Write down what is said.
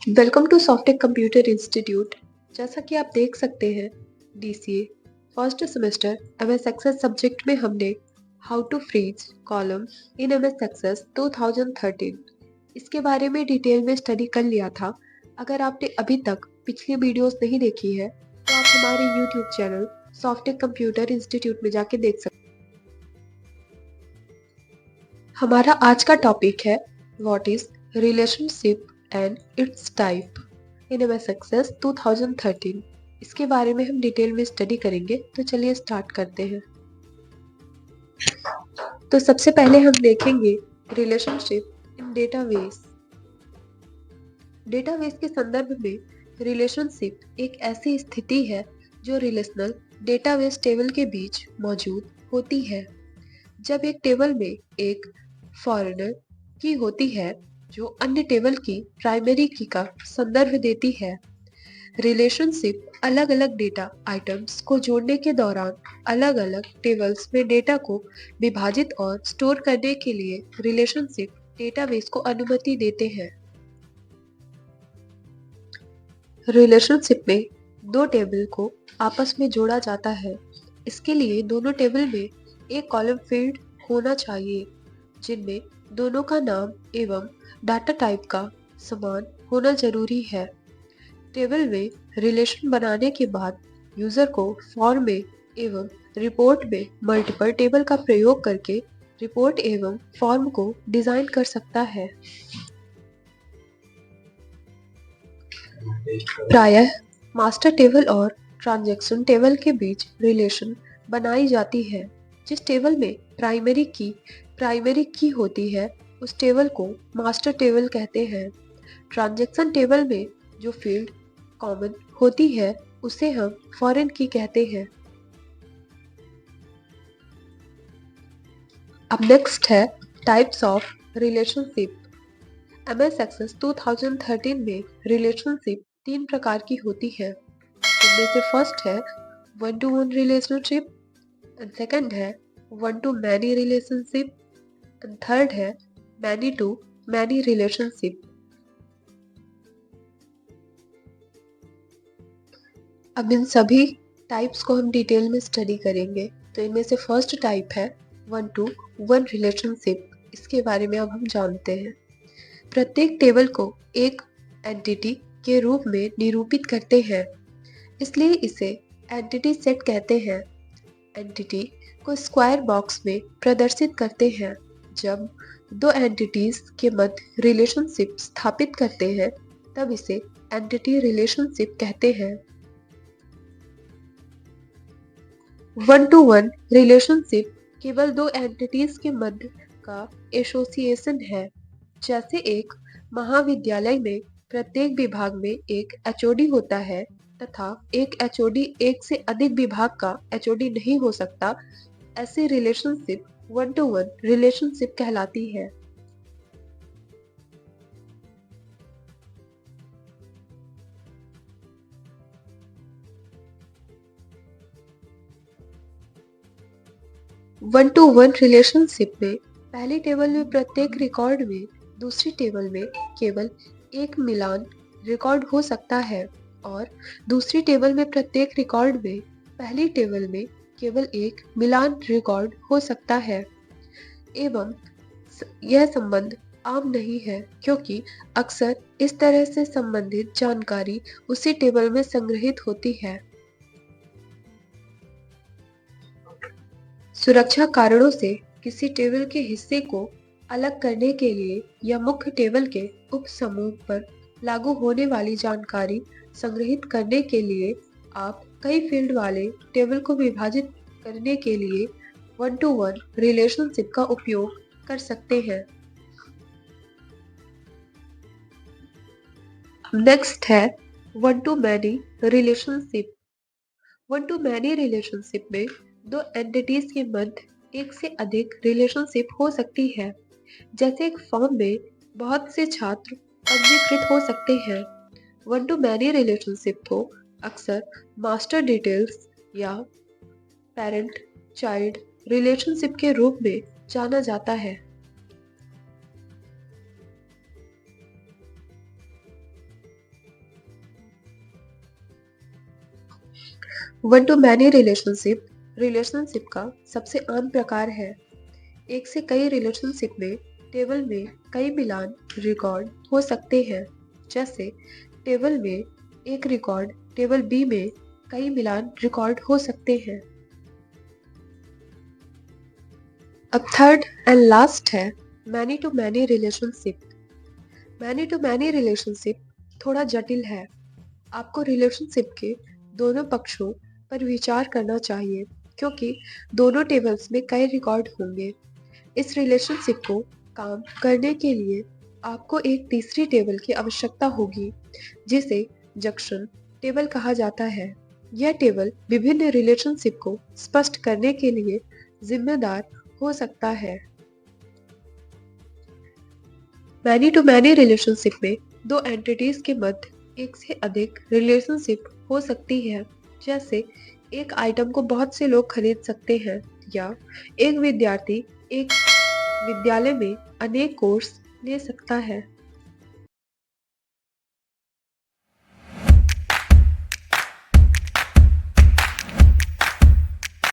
Welcome to Softech computer institute. जैसा कि आप देख सकते हैं, DCA first semester MS Access subject में हमने how to freeze column in MS Access 2013 इसके बारे में डिटेल में स्टडी कर लिया था। अगर आपने अभी तक पिछली वीडियोस नहीं देखी है तो आप हमारे YouTube channel Softech computer institute में जाके देख सकते हैं। हमारा आज का टॉपिक है what is relationship and its type in MS Access 2013। इसके बारे में हम डिटेल में स्टडी करेंगे, तो चलिए स्टार्ट करते हैं। तो सबसे पहले हम देखेंगे रिलेशनशिप इन डेटाबेस। डेटाबेस के संदर्भ में रिलेशनशिप एक ऐसी स्थिति है जो रिलेशनल डेटाबेस टेबल के बीच मौजूद होती है। जब एक टेबल में एक फॉरेनर की होती है जो अन्य टेबल की प्राइमरी की का संदर्भ देती है। रिलेशनशिप अलग अलग डेटा आइटम्स को जोड़ने के दौरान अलग अलग टेबल्स में डेटा को विभाजित और स्टोर करने के लिए रिलेशनशिप डेटाबेस को अनुमति देते हैं। रिलेशनशिप में दो टेबल को आपस में जोड़ा जाता है। इसके लिए दोनों टेबल में एक कॉलम फील्ड होना चाहिए जिनमें दोनों का नाम एवं डाटा टाइप का समान होना जरूरी है। टेबल में रिलेशन बनाने के बाद यूजर को फॉर्म में एवं रिपोर्ट में मल्टीपल टेबल का प्रयोग करके रिपोर्ट एवं फॉर्म को डिजाइन कर सकता है। प्रायः मास्टर टेबल और ट्रांजैक्शन टेबल के बीच रिलेशन बनाई जाती है। जिस टेबल में प्राइमरी की होती है उस टेबल को मास्टर टेबल कहते हैं। ट्रांजैक्शन टेबल में जो फील्ड कॉमन होती है उसे हम फॉरेन की कहते हैं। अब नेक्स्ट है types of relationship. MS Access 2013 में रिलेशनशिप 3 प्रकार की होती है। इनमें से फर्स्ट है one to one relationship, and second है one to many relationship, and third है मैनी टू मैनी रिलेशनशिप। अब इन सभी टाइप्स को हम डिटेल में स्टडी करेंगे। तो इनमें से फर्स्ट टाइप है वन टू वन रिलेशनशिप। इसके बारे में अब हम जानते हैं। प्रत्येक टेबल को एक एंटिटी के रूप में निरूपित करते हैं, इसलिए इसे एंटिटी सेट कहते हैं। एंटिटी को स्क्वायर बॉक्स में प्रदर्शित करते हैं। जब दो एंटिटीज के मध्य रिलेशनशिप स्थापित करते हैं तब इसे एंटिटी रिलेशनशिप कहते हैं। वन टू वन रिलेशनशिप केवल दो एंटिटीज के मध्य का एसोसिएशन है। जैसे एक महाविद्यालय में प्रत्येक विभाग में एक एचओडी होता है तथा एक एचओडी एक से अधिक विभाग का एचओडी नहीं हो सकता, ऐसी relationship one to one relationship कहलाती है। वन टू वन रिलेशनशिप में पहली टेबल में प्रत्येक रिकॉर्ड में दूसरी टेबल में केवल एक मिलान रिकॉर्ड हो सकता है और दूसरी टेबल में प्रत्येक रिकॉर्ड में पहली टेबल में केवल एक मिलान रिकॉर्ड हो सकता है। एवं यह संबंध आम नहीं है क्योंकि अक्सर इस तरह से संबंधित जानकारी उसी टेबल में संग्रहित होती है। सुरक्षा कारणों से किसी टेबल के हिस्से को अलग करने के लिए या मुख्य टेबल के उपसमूह पर लागू होने वाली जानकारी संग्रहित करने के लिए आप कई फील्ड वाले टेबल को विभाजित करने के लिए वन टू वन रिलेशनशिप का उपयोग कर सकते हैं। नेक्स्ट है one to many relationship. One to many relationship में दो एंटिटीज के मध्य एक से अधिक रिलेशनशिप हो सकती है। जैसे एक फर्म में बहुत से छात्र पंजीकृत हो सकते हैं। वन टू मैनी रिलेशनशिप को अक्सर मास्टर डिटेल्स या पेरेंट चाइल्ड रिलेशनशिप के रूप में जाना जाता है। वन टू मैनी रिलेशनशिप का सबसे आम प्रकार है। एक से कई रिलेशनशिप में टेबल में कई मिलान रिकॉर्ड हो सकते हैं। जैसे टेबल में एक रिकॉर्ड टेबल बी में कई मिलान रिकॉर्ड हो सकते हैं। अब थर्ड एंड लास्ट है many to many relationship. Many to many relationship थोड़ा जटिल है। आपको रिलेशनशिप के दोनों पक्षों पर विचार करना चाहिए, क्योंकि दोनों टेबल्स में कई रिकॉर्ड होंगे। इस रिलेशनशिप को काम करने के लिए आपको एक तीसरी टेबल की आवश्यकता होगी, जिसे जंक्शन टेबल कहा जाता है। यह टेबल विभिन्न रिलेशनशिप को स्पष्ट करने के लिए जिम्मेदार हो सकता है। मैनी टू मैनी रिलेशनशिप में दो एंटिटीज के मध्य एक से अधिक रिलेशनशिप हो सकती है। जैसे एक आइटम को बहुत से लोग खरीद सकते हैं, या एक विद्यार्थी एक विद्यालय में अनेक कोर्स ले सकता है।